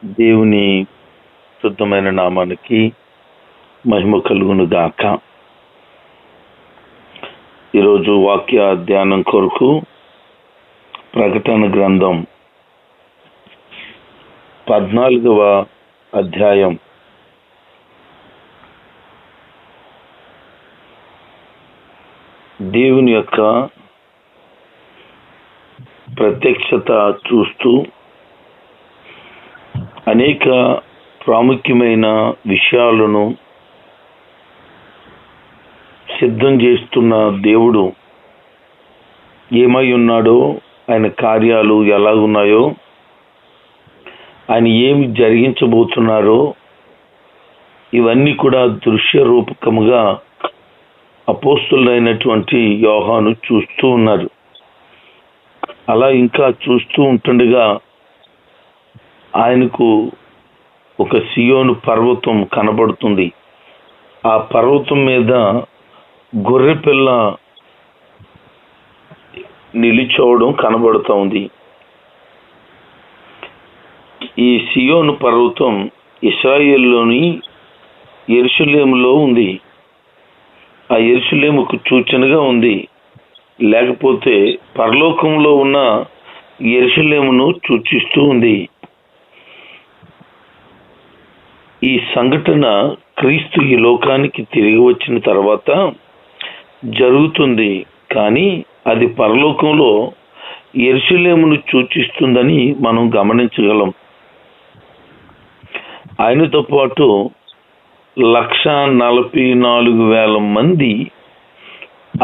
దేవుని శుద్ధమైన నామానికి మహిమ కలుగును గాక. ఈరోజు వాక్య ధ్యానం కొరకు ప్రకటన గ్రంథం 14వ అధ్యాయం దేవుని యొక్క ప్రత్యక్షత చూస్తూ అనేక ప్రాముఖ్యమైన విషయాలను సిద్ధం చేస్తున్న దేవుడు ఏమై ఉన్నాడో, ఆయన కార్యాలు ఎలాగున్నాయో, ఆయన ఏమి జరిగించబోతున్నారో ఇవన్నీ కూడా దృశ్య రూపకముగా అపోస్తులైనటువంటి యోహాను చూస్తూ ఉన్నారు. అలా ఇంకా చూస్తూ ఉంటుండగా ఆయనకు ఒక సియోను పర్వతం కనబడుతుంది. ఆ పర్వతం మీద గొర్రెపిల్ల నిలిచోవడం కనబడుతోంది. ఈ సియోను పర్వతం ఇశ్రాయేలులోని యెరూషలేములో ఉంది. ఆ యెరూషలేముకు సూచనగా ఉంది, లేకపోతే పరలోకంలో ఉన్న యెరూషలేమును సూచిస్తూ ఉంది. ఈ సంఘటన క్రీస్తు ఈ లోకానికి తిరిగి వచ్చిన తర్వాత జరుగుతుంది, కానీ అది పరలోకంలో యెరూషలేమును సూచిస్తుందని మనం గమనించగలం. ఆయనతో పాటు 144,000 మంది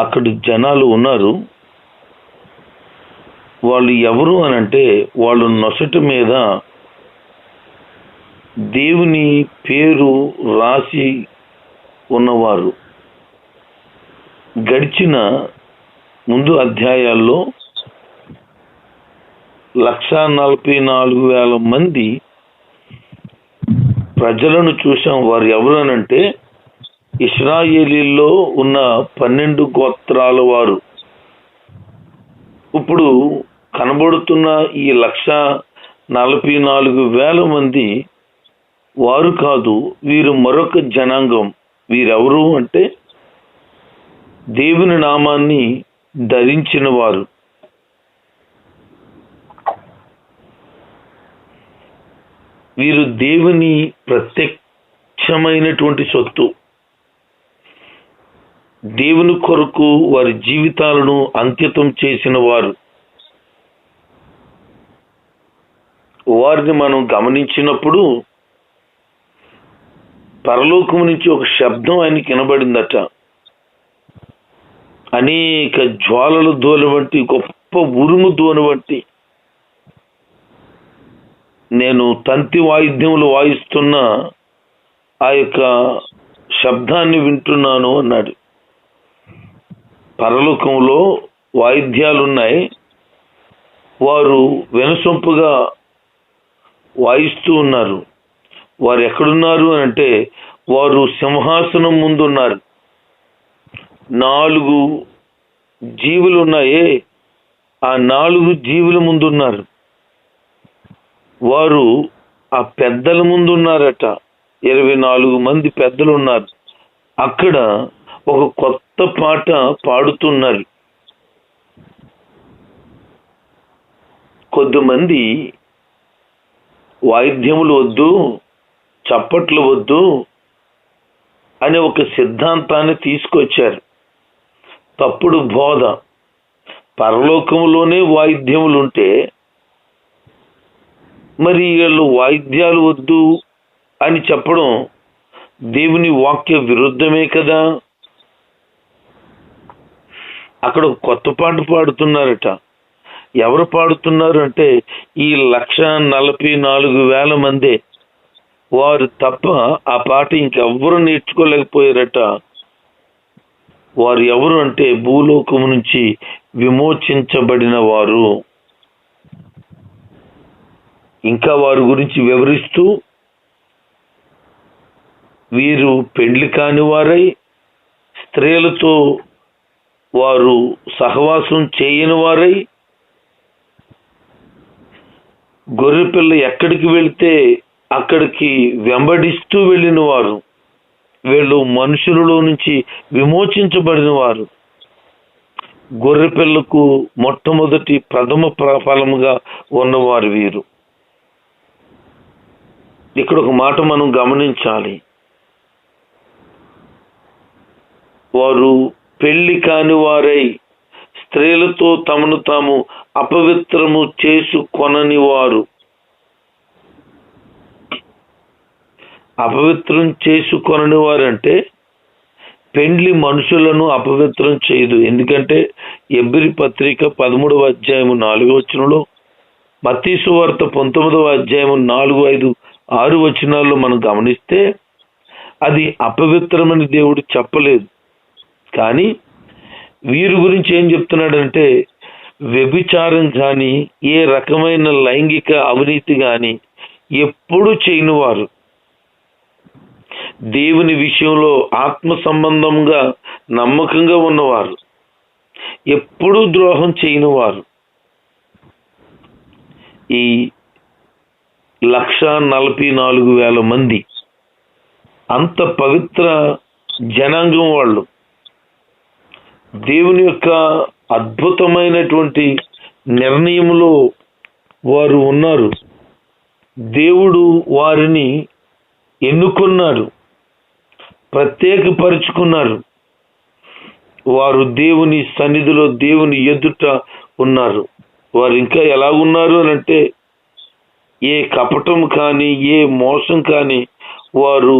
అక్కడ జనాలు ఉన్నారు. వాళ్ళు ఎవరు అనంటే, వాళ్ళు నొసటి మీద దేవుని పేరు రాసి ఉన్నవారు. గడిచిన ముందు అధ్యాయాల్లో 144,000 మంది ప్రజలను చూసాం. వారు ఎవరు అనంటే, ఇశ్రాయేలీల్లో ఉన్న 12 గోత్రాల వారు. ఇప్పుడు కనబడుతున్న ఈ 144,000 మంది వారు కాదు, వీరు మరొక జనాంగం. వీరెవరు అంటే దేవుని నామాన్ని ధరించిన వారు. వీరు దేవుని ప్రత్యక్షమైనటువంటి సొత్తు. దేవుని కొరకు వారి జీవితాలను అంకితం చేసిన వారు. వారిని మనం గమనించినప్పుడు పరలోకం నుంచి ఒక శబ్దం ఆయనకి వినబడిందట. అనేక జ్వాలల ధ్వని వంటి, గొప్ప ఉరుము ధ్వని వంటి, నేను తంతి వాయిద్యములు వాయిస్తున్న ఆ యొక్క శబ్దాన్ని వింటున్నాను అన్నాడు. పరలోకంలో వాయిద్యాలున్నాయి, వారు వినసొంపుగా వాయిస్తూ ఉన్నారు. వారు ఎక్కడున్నారు అని అంటే, వారు సింహాసనం ముందున్నారు. 4 జీవులు ఉన్నాయే, ఆ 4 జీవుల ముందున్నారు. వారు ఆ పెద్దల ముందున్నారట. 24 మంది పెద్దలు ఉన్నారు. అక్కడ ఒక కొత్త పాట పాడుతున్నారు. కొద్దిమంది వాయిద్యములు వద్దు, చప్పట్లు వద్దు అనే ఒక సిద్ధాంతాన్ని తీసుకొచ్చారు. తప్పుడు బోధ. పరలోకంలోనే వాయిద్యములు ఉంటే మరి వీళ్ళు వాయిద్యాలు వద్దు అని చెప్పడం దేవుని వాక్య విరుద్ధమే కదా. అక్కడ కొత్త పాట పాడుతున్నారట. ఎవరు పాడుతున్నారు అంటే, ఈ 144,000 మందే. వారు తప్ప ఆ పాట ఇంకెవ్వరూ నేర్చుకోలేకపోయారట. వారు ఎవరు అంటే, భూలోకం నుంచి విమోచించబడిన వారు. ఇంకా వారి గురించి వివరిస్తూ, వీరు పెండ్లి కాని వారై స్త్రీలతో వారు సహవాసం చేయని వారై గొర్రెపిల్ల ఎక్కడికి వెళ్తే అక్కడికి వెంబడిస్తూ వెళ్ళిన వారు. వీళ్ళు మనుషులలో నుంచి విమోచించబడిన వారు. గొర్రెపిల్లకు మొట్టమొదటి ప్రథమ ఫలముగా ఉన్నవారు వీరు. ఇక్కడ ఒక మాట మనం గమనించాలి. వారు పెళ్లి కాని వారై స్త్రీలతో తమను తాము అపవిత్రము చేసుకొనని వారు. అపవిత్రం చేసుకొనని వారంటే పెండ్లి మనుషులను అపవిత్రం చేయదు. ఎందుకంటే ఎబ్రి పత్రిక 13వ అధ్యాయము 4వ వచనంలో, మత్తయి సువార్త 19వ అధ్యాయము 4, 5, 6 వచనాల్లో మనం గమనిస్తే అది అపవిత్రమని దేవుడు చెప్పలేదు. కానీ వీరి గురించి ఏం చెప్తున్నాడంటే వ్యభిచారం కానీ ఏ రకమైన లైంగిక అవినీతి కానీ ఎప్పుడు చేయని వారు, దేవుని విషయంలో ఆత్మ సంబంధంగా నమ్మకంగా ఉన్నవారు, ఎప్పుడూ ద్రోహం చేయని వారు. ఈ 1,44,000 మంది అంత పవిత్ర జనాంగం వాళ్ళు దేవుని యొక్క అద్భుతమైనటువంటి నిర్ణయంలో వారు ఉన్నారు. దేవుడు వారిని ఎన్నుకున్నారు, ప్రత్యేకపరుచుకున్నారు. వారు దేవుని సన్నిధిలో దేవుని ఎదుట ఉన్నారు. వారు ఇంకా ఎలా ఉన్నారు అని అంటే ఏ కపటం కానీ ఏ మోసం కానీ వారు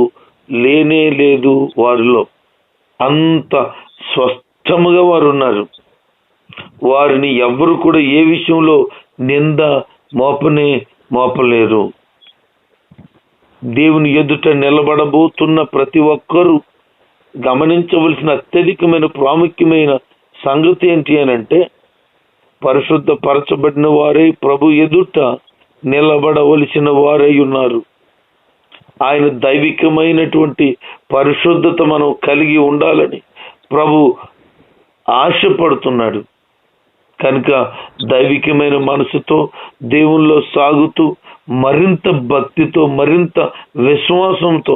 లేనే లేదు. వారిలో అంత స్వస్థముగా వారు ఉన్నారు. వారిని ఎవ్వరు కూడా ఏ విషయంలో నింద మోపలేరు. దేవుని ఎదుట నిలబడబోతున్న ప్రతి ఒక్కరూ గమనించవలసిన అత్యధికమైన ప్రాముఖ్యమైన సంగతి ఏంటి అని అంటే పరిశుద్ధపరచబడిన వారై ప్రభు ఎదుట నిలబడవలసిన వారై ఉన్నారు. ఆయన దైవికమైనటువంటి పరిశుద్ధత మనం కలిగి ఉండాలని ప్రభు ఆశపడుతున్నాడు. కనుక దైవికమైన మనసుతో దేవుల్లో సాగుతూ మరింత భక్తితో మరింత విశ్వాసంతో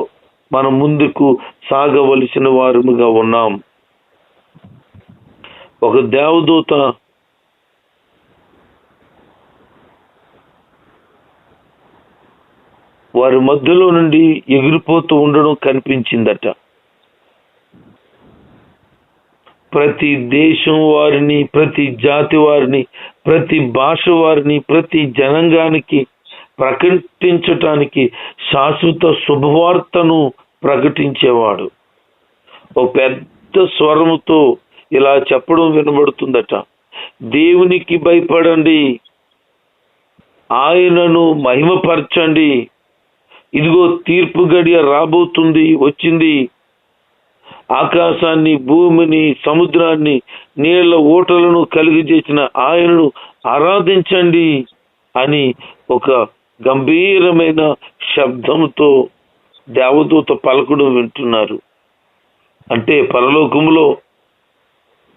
మనం ముందుకు సాగవలసిన వారముగా ఉన్నాం. ఒక దేవదూత వారి మధ్యలో నుండి ఎగిరిపోతూ ఉండడం కనిపించిందట. ప్రతి దేశం వారిని, ప్రతి జాతి వారిని, ప్రతి భాష వారిని, ప్రతి జనాంగానికి ప్రకటించటానికి శాశ్వత శుభవార్తను ప్రకటించేవాడు. ఒక పెద్ద స్వరముతో ఇలా చెప్పడం వినబడుతుందట, దేవునికి భయపడండి, ఆయనను మహిమపరచండి, ఇదిగో తీర్పు గడియ వచ్చింది. ఆకాశాన్ని, భూమిని, సముద్రాన్ని, నీళ్ల ఊటలను కలిగజేసిన ఆయనను ఆరాధించండి అని ఒక గంభీరమైన శబ్దంతో దేవదూత పలకడం వింటున్నారు. అంటే పరలోకములో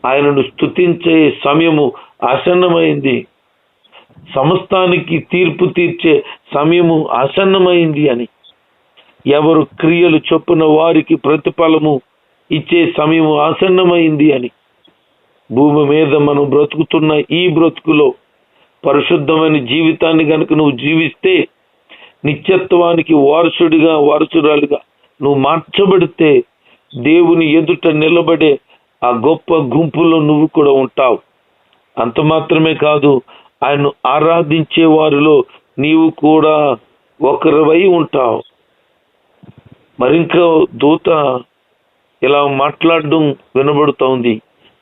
ఆయనను స్తుతించే సమయము ఆసన్నమైంది, సమస్తానికి తీర్పు తీర్చే సమయము ఆసన్నమైంది అని, ఎవరు క్రియలు చొప్పున వారికి ప్రతిఫలము ఇచ్చే సమయము ఆసన్నమైంది అని. భూమి మీద మనం బ్రతుకుతున్న ఈ బ్రతుకులో పరిశుద్ధమైన జీవితాన్ని కనుక నువ్వు జీవిస్తే, నిత్యత్వానికి వారసురాలుగా నువ్వు మార్చబడితే, దేవుని ఎదుట నిలబడే ఆ గొప్ప గుంపులో నువ్వు కూడా ఉంటావు. అంత మాత్రమే కాదు, ఆయన ఆరాధించే వారిలో నీవు కూడా ఒకరివై ఉంటావు. మరింకా దూత ఇలా మాట్లాడడం వినబడుతోంది.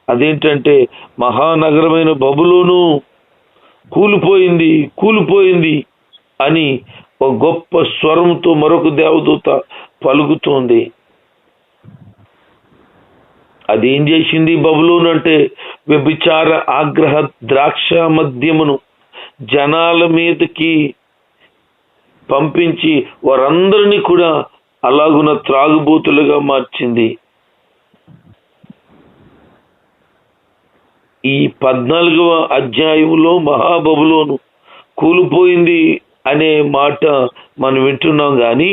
అదేంటంటే మహానగరమైన బబులోను కూలిపోయింది అని ఒక గొప్ప స్వరంతో మరొక దేవదూత పలుకుతోంది. అదేం చేసింది బబులోను అంటే వ్యభిచార ఆగ్రహ ద్రాక్ష మద్యమును జనాల మీదకి పంపించి వారందరినీ కూడా అలాగున త్రాగుబోతులుగా మార్చింది. ఈ 14వ అధ్యాయంలో మహాబబులోను కూలిపోయింది అనే మాట మనం వింటున్నాం, కానీ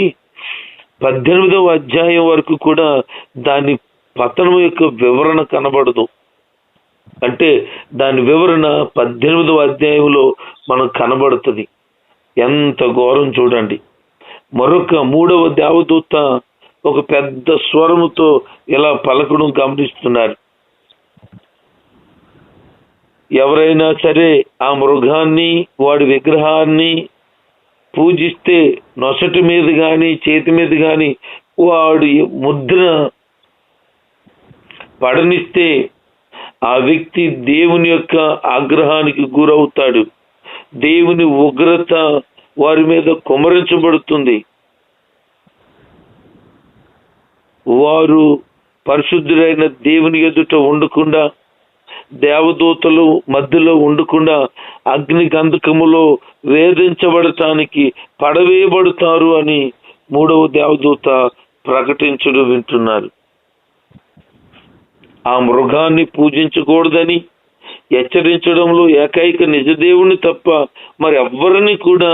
18వ అధ్యాయం వరకు కూడా దాని పతనం యొక్క వివరణ కనబడదు. అంటే దాని వివరణ 18వ అధ్యాయంలో మనకు కనబడుతుంది. ఎంత ఘోరం చూడండి. మరొక 3వ దేవదూత ఒక పెద్ద స్వరముతో ఇలా పలకడం గమనిస్తున్నారు. ఎవరైనా సరే ఆ మృగాన్ని, వాడి విగ్రహాన్ని పూజిస్తే నొసటి మీద కానీ చేతి మీద కానీ వాడి ముద్ర పడనిస్తే ఆ వ్యక్తి దేవుని యొక్క ఆగ్రహానికి గురవుతాడు. దేవుని ఉగ్రత వారి మీద కుమ్మరించబడుతుంది. వారు పరిశుద్ధులైన దేవుని ఎదుట ఉండకుండా, దేవదూతలు మధ్యలో ఉండకుండా అగ్ని గంధకములో వేధించబడటానికి పడవేయబడతారు అని 3వ దేవదూత ప్రకటించడం వింటున్నారు. ఆ మృగాన్ని పూజించకూడదని హెచ్చరించడంలో ఏకైక నిజదేవుని తప్ప మరి ఎవ్వరిని కూడా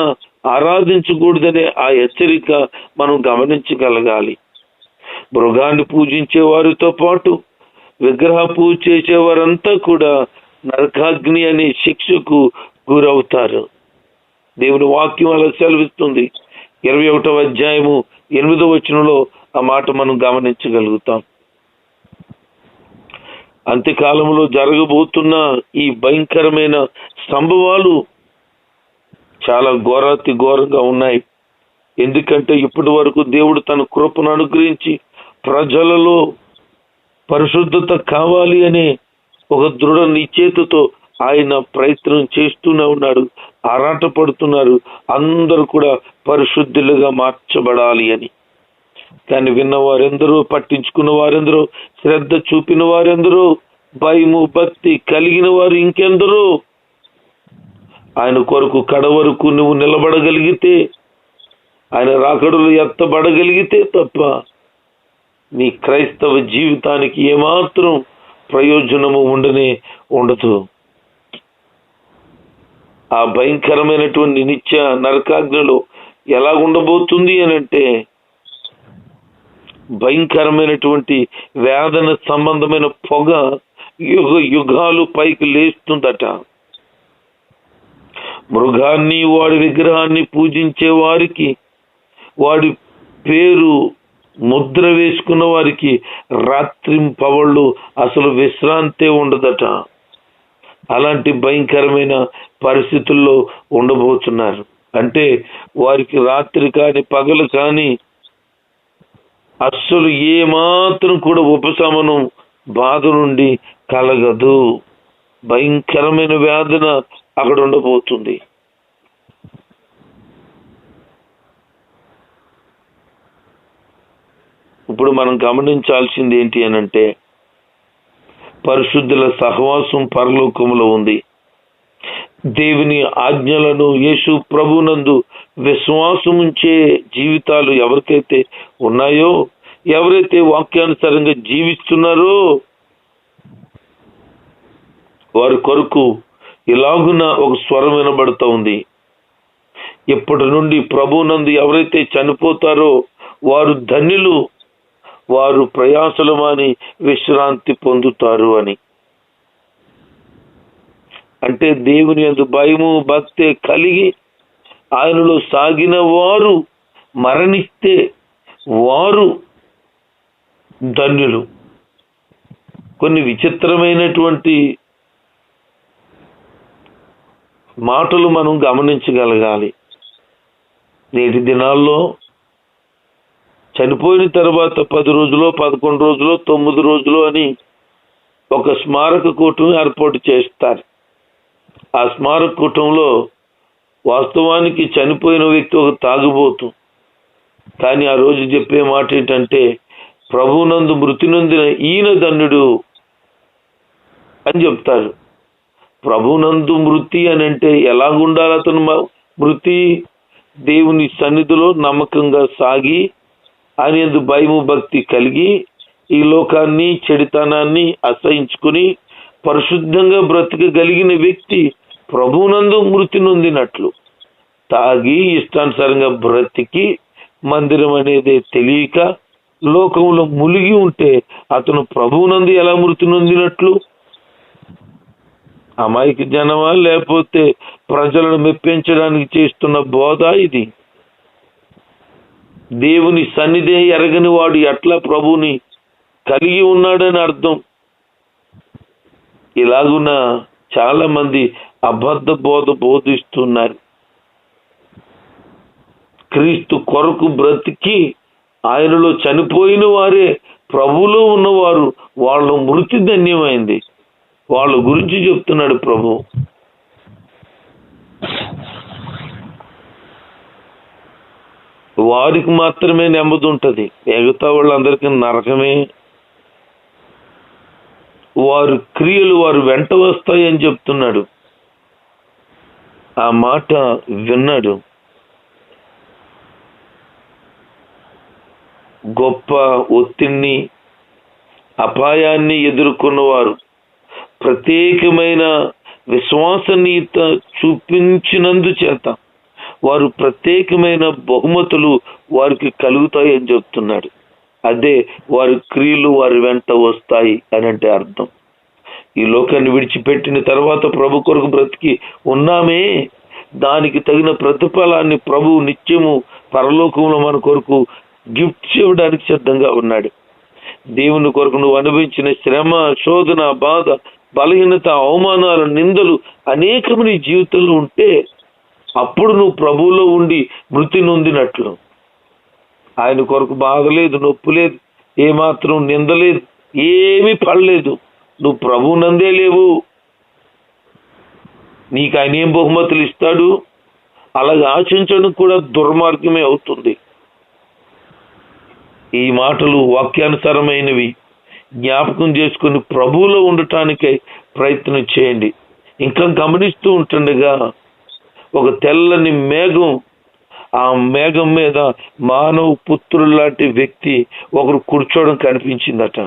ఆరాధించకూడదనే ఆ హెచ్చరిక మనం గమనించగలగాలి. మృగాన్ని పూజించే వారితో పాటు విగ్రహ పూజ చేసేవారంతా కూడా నరకాగ్ని అనే శిక్షకు గురవుతారు. దేవుని వాక్యం అలా సెలవిస్తుంది. 21వ అధ్యాయము 8వ వచనంలో ఆ మాట మనం గమనించగలుగుతాం. అంత్యకాలంలో జరగబోతున్న ఈ భయంకరమైన సంభవాలు చాలా ఘోరాతి ఘోరంగా ఉన్నాయి. ఎందుకంటే ఇప్పటి వరకు దేవుడు తన కృపను అనుగ్రహించి ప్రజలలో పరిశుద్ధత కావాలి అనే ఒక దృఢ నిశ్చయితతో ఆయన ప్రయత్నం చేస్తూనే ఉన్నాడు. ఆరాట పడుతున్నారు అందరూ కూడా పరిశుద్ధులుగా మార్చబడాలి అని. కానీ విన్న వారెందరూ, పట్టించుకున్న వారెందరూ, శ్రద్ధ చూపిన వారెందరూ, భయము భక్తి కలిగిన వారు ఇంకెందరూ ఆయన కొరకు కడవరకు నువ్వు నిలబడగలిగితే, ఆయన రాకడలు ఎత్తబడగలిగితే తప్ప నీ క్రైస్తవ జీవితానికి ఏమాత్రం ప్రయోజనము ఉండదు. ఆ భయంకరమైనటువంటి నిత్య నరకాగ్నిలో ఎలా ఉండబోతుంది అని అంటే, భయంకరమైనటువంటి వేదన సంబంధమైన పొగ యుగాలు పైకి లేస్తుందట. మృగాన్ని, వాడి విగ్రహాన్ని పూజించే వారికి, వాడి పేరు ముద్ర వేసుకున్న వారికి రాత్రింపవళ్ళు అసలు విశ్రాంతే ఉండదట. అలాంటి భయంకరమైన పరిస్థితుల్లో ఉండబోతున్నారు. అంటే వారికి రాత్రి కానీ పగలు కానీ అస్సలు ఏమాత్రం కూడా ఉపశమనం బాధ నుండి కలగదు. భయంకరమైన వేదన అక్కడ ఉండబోతుంది. ఇప్పుడు మనం గమనించాల్సింది ఏంటి అనంటే, పరిశుద్ధుల సహవాసం పరలోకములో ఉంది. దేవుని ఆజ్ఞలను యేసు ప్రభునందు విశ్వాసం ఉంచే జీవితాలు ఎవరికైతే ఉన్నాయో, ఎవరైతే వాక్యానుసారంగా జీవిస్తున్నారో వారి కొరకు ఇలాగున ఒక స్వరం వినబడుతూ ఉంది. ఇప్పటి నుండి ప్రభునందు ఎవరైతే చనిపోతారో వారు ధన్యులు, వారు ప్రయాసలు మాని విశ్రాంతి పొందుతారు అని. అంటే దేవుని యందు భయము భక్తి కలిగి ఆయనలో సాగిన వారు మరణిస్తే వారు ధన్యులు. కొన్ని విచిత్రమైనటువంటి మాటలు మనం గమనించగలగాలి. నేటి దినాల్లో చనిపోయిన తర్వాత 10 రోజులు 11 రోజులు 9 రోజులు అని ఒక స్మారక కూటం ఏర్పాటు చేస్తారు. ఆ స్మారక కూటంలో వాస్తవానికి చనిపోయిన వ్యక్తి ఒక తాగుబోతు, కానీ ఆ రోజు చెప్పే మాట ఏంటంటే, ప్రభునందు మృతి నొందిన ఈయన ధన్యుడు అని చెప్తారు. ప్రభునందు మృతి అని అంటే ఎలాగుండాలి అతను మృతి? దేవుని సన్నిధిలో నమ్మకంగా సాగి ఆయన యందు భయము భక్తి కలిగి ఈ లోకాన్ని చెడితనాన్ని అసహించుకుని పరిశుద్ధంగా బ్రతకగలిగిన వ్యక్తి ప్రభునందు మృతి నొందినట్లు. తాగి ఇష్టానుసారంగా బ్రతికి మందిరం అనేది తెలియక లోకంలో మునిగి ఉంటే అతను ప్రభువునందు ఎలా మృతి నొందినట్లు? అమాయక జనమా, లేకపోతే ప్రజలను మెప్పించడానికి చేస్తున్న బోధ ఇది? దేవుని సన్నిధి ఎరగని వాడు ఎట్లా ప్రభువుని కలిగి ఉన్నాడని అర్థం. ఇలాగున చాలా మంది అబద్ధ బోధ బోధిస్తున్నారు. క్రీస్తు కొరకు బ్రతికి ఆయనలో చనిపోయిన వారే ప్రభువులో ఉన్నవారు, వాళ్ళ మృతి ధన్యమైంది. వాళ్ళ గురించి చెప్తున్నాడు ప్రభు. వారికి మాత్రమే నెమ్మది ఉంటుంది, మిగతా వాళ్ళందరికీ నరకమే. వారి క్రియలు వారు వెంట వస్తాయని చెప్తున్నాడు. ఆ మాట విన్నాడు. గొప్ప ఒత్తిడిని, అపాయాన్ని ఎదుర్కొన్నవారు ప్రత్యేకమైన విశ్వాసనీయత చూపించినందుచేత వారు ప్రత్యేకమైన బహుమతులు వారికి కలుగుతాయని చెప్తున్నాడు. అదే వారి క్రియలు వారి వెంట వస్తాయి అని అంటే అర్థం. ఈ లోకాన్ని విడిచిపెట్టిన తర్వాత ప్రభు కొరకు బ్రతికి ఉన్నామే, దానికి తగిన ప్రతిఫలాన్ని ప్రభు నిత్యము పరలోకంలో మన కొరకు గిఫ్ట్ ఇవ్వడానికి సిద్ధంగా ఉన్నాడు. దేవుని కొరకు నువ్వు అనుభవించిన శ్రమ, శోధన, బాధ, బలహీనత, అవమానాలు, నిందలు అనేకము నీ జీవితంలో ఉంటే అప్పుడు నువ్వు ప్రభువులో ఉండి మృతి నొందినట్లు. ఆయన కొరకు బాధ లేదు, నొప్పి లేదు, ఏమాత్రం నింద లేదు, ఏమీ పడలేదు. నువ్వు ప్రభువు నందే లేవు. నీకు ఆయన ఏం బహుమతులు ఇస్తాడు? అలాగే ఆశించడం కూడా దుర్మార్గమే అవుతుంది. ఈ మాటలు వాక్యానుసారమైనవి. జ్ఞాపకం చేసుకుని ప్రభువులో ఉండటానికై ప్రయత్నం చేయండి. ఇంకా గమనిస్తూ ఉంటుండగా ఒక తెల్లని మేఘం, ఆ మేఘం మీద మానవ పుత్రుడు లాంటి వ్యక్తి ఒకరు కూర్చోవడం కనిపించిందట.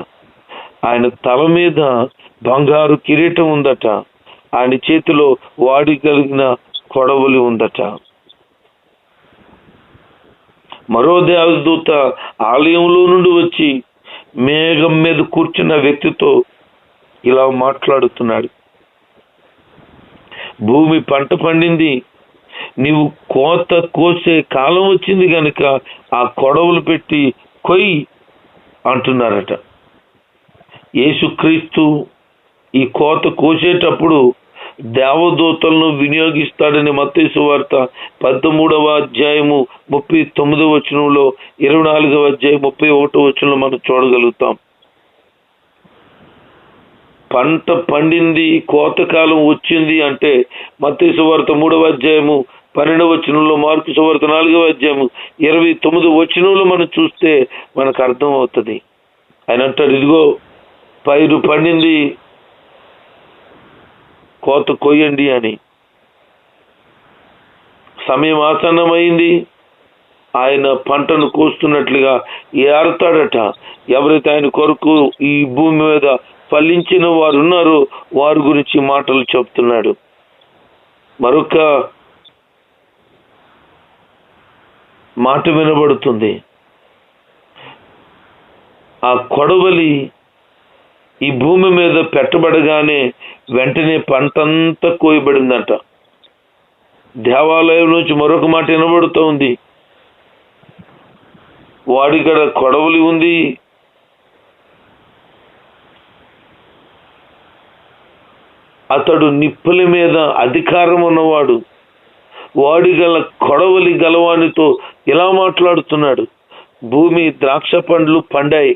ఆయన తల మీద బంగారు కిరీటం ఉందట. ఆయన చేతిలో వాడి కలిగిన కొడవలి ఉందట. మరో దేవదూత ఆలయంలో నుండి వచ్చి మేఘం మీద కూర్చున్న వ్యక్తితో ఇలా మాట్లాడుతున్నాడు. భూమి పంట పండింది, నీవు కోత కోసే కాలం వచ్చింది కనుక ఆ కొడవలు పెట్టి కొయ్యి అంటున్నారట. యేసుక్రీస్తు ఈ కోత కోసేటప్పుడు దేవదూతలను వినియోగిస్తాడని మత్తయి సువార్త 13వ అధ్యాయము 39వ వచనంలో, 24వ అధ్యాయం 31వ వచనంలో మనం చూడగలుగుతాం. పంట పండింది, కోతకాలం వచ్చింది అంటే మత్తయి సువార్త 3వ అధ్యాయము 12వ వచనంలో, మార్కు సువార్త 4వ అధ్యాయము 29వ వచనంలో మనం చూస్తే మనకు అర్థం అవుతుంది. ఆయన అంటాడు, ఇదిగో పైరు పండింది, కోత కొయ్యండి అని. సమయం ఆసన్నమైంది. ఆయన పంటను కోస్తున్నట్లుగా ఏరతాడట. ఎవరైతే ఆయన కొరకు ఈ భూమి మీద ఫలించిన వారు ఉన్నారో వారి గురించి మాటలు చెప్తున్నాడు. మరొక మాట వినబడుతుంది. ఆ కొడవలి ఈ భూమి మీద పెట్టబడగానే వెంటనే పంటంతా కోయబడిందట. దేవాలయం నుంచి మరొక మాట వినబడుతూ ఉంది. వాడికడ కొడవలి ఉంది, అతడు నిప్పుల మీద అధికారం ఉన్నవాడు. వాడి గల కొడవలి గలవానితో ఇలా మాట్లాడుతున్నాడు. భూమి ద్రాక్ష పండ్లు పండాయి,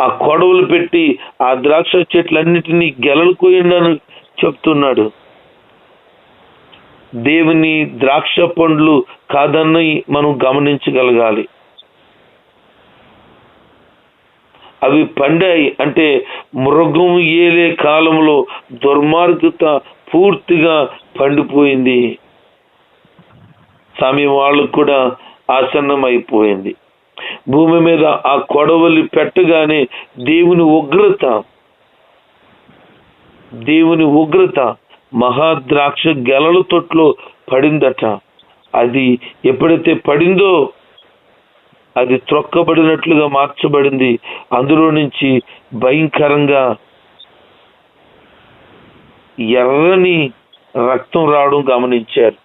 ఆ కొడవలు పెట్టి ఆ ద్రాక్ష చెట్లన్నిటినీ గెలలు కోయండి చెప్తున్నాడు. దేవుని ద్రాక్ష పండ్లు కాదని మనం గమనించగలగాలి. అవి పండాయి అంటే మృగం ఏలే కాలంలో దుర్మార్గత పూర్తిగా పండిపోయింది. సమయం వాళ్ళకు కూడా ఆసన్నం అయిపోయింది. భూమి మీద ఆ కొడవలి పెట్టగానే దేవుని ఉగ్రత మహాద్రాక్ష గెలల తొట్లో పడిందట. అది ఎప్పుడైతే పడిందో అది త్రొక్కబడినట్లుగా మార్చబడింది. అందులో నుంచి భయంకరంగా ఎర్రని రక్తం రావడం గమనించారు.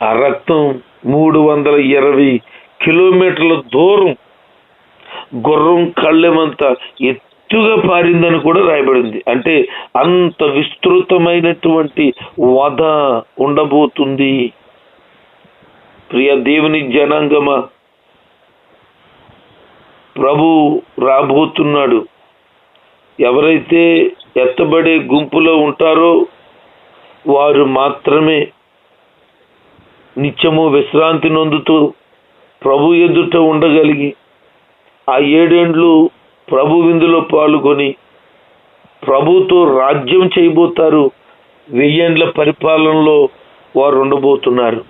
ఆ రక్తం 320 కిలోమీటర్ల దూరం గుర్రం కళ్ళెమంత ఎత్తుగా పారిందని కూడా రాయబడింది. అంటే అంత విస్తృతమైనటువంటి వధ ఉండబోతుంది. ప్రియ దేవుని జనాంగమా, ప్రభు రాబోతున్నాడు. ఎవరైతే ఎత్తబడే గుంపులో ఉంటారో వారు మాత్రమే నిత్యము విశ్రాంతి నొందుతూ ప్రభు ఎదుట ఉండగలిగి ఆ 7 ఏండ్లు ప్రభు విందులో పాల్గొని ప్రభుతో రాజ్యం చేయబోతారు. 1000 ఏండ్ల పరిపాలనలో వారు ఉండబోతున్నారు.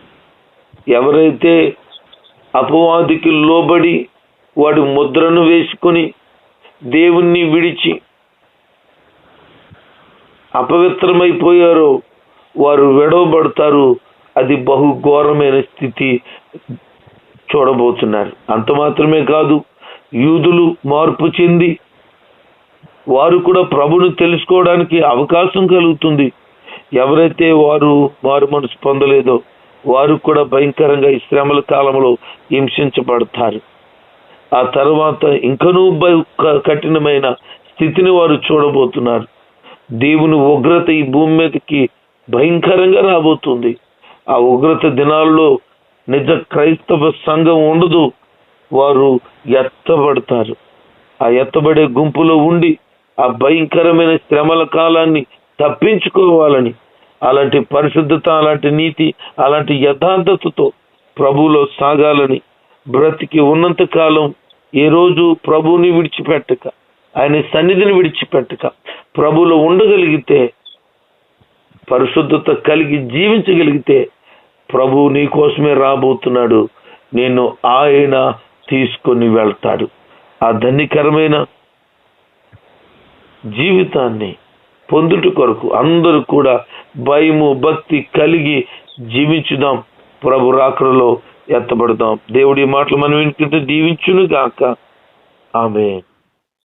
ఎవరైతే అపవాదికి లోబడి వాడి ముద్రను వేసుకొని దేవుణ్ణి విడిచి అపవిత్రమైపోయారో వారు విడవబడతారు. అది బహుఘోరమైన స్థితి చూడబోతున్నారు. అంత మాత్రమే కాదు, యూదులు మార్పు చెంది వారు కూడా ప్రభుని తెలుసుకోవడానికి అవకాశం కలుగుతుంది. ఎవరైతే వారు మారు మనసు పొందలేదో వారు కూడా భయంకరంగా ఈ శ్రమల కాలంలో హింసించబడతారు. ఆ తర్వాత ఇంకనూ కఠినమైన స్థితిని వారు చూడబోతున్నారు. దేవుని ఉగ్రత ఈ భూమి మీదకి భయంకరంగా రాబోతుంది. ఆ ఉగ్రత దినాల్లో నిజ క్రైస్తవ సంఘం ఉండదు. వారు ఎత్తబడతారు. ఆ ఎత్తబడే గుంపులో ఉండి ఆ భయంకరమైన శ్రమల కాలాన్ని తప్పించుకోవాలని, అలాంటి పరిశుద్ధత, అలాంటి నీతి, అలాంటి యథార్థతతో ప్రభువులో సాగాలని, బ్రతికి ఉన్నంత కాలం ఏ రోజు ప్రభువుని విడిచిపెట్టక, ఆయన సన్నిధిని విడిచిపెట్టక ప్రభువులో ఉండగలిగితే, పరిశుద్ధత కలిగి జీవించగలిగితే ప్రభు నీ కోసమే రాబోతున్నాడు. నేను ఆయన తీసుకొని వెళ్తాడు. ఆ ధన్యకరమైన జీవితాన్ని పొందుట కొరకు అందరూ కూడా భయము భక్తి కలిగి జీవించుదాం. ప్రభు రాకడలో ఎత్తబడదాం. దేవుడి మాటలు మనం వింటుంటే దీవించును గాక. ఆమేన్.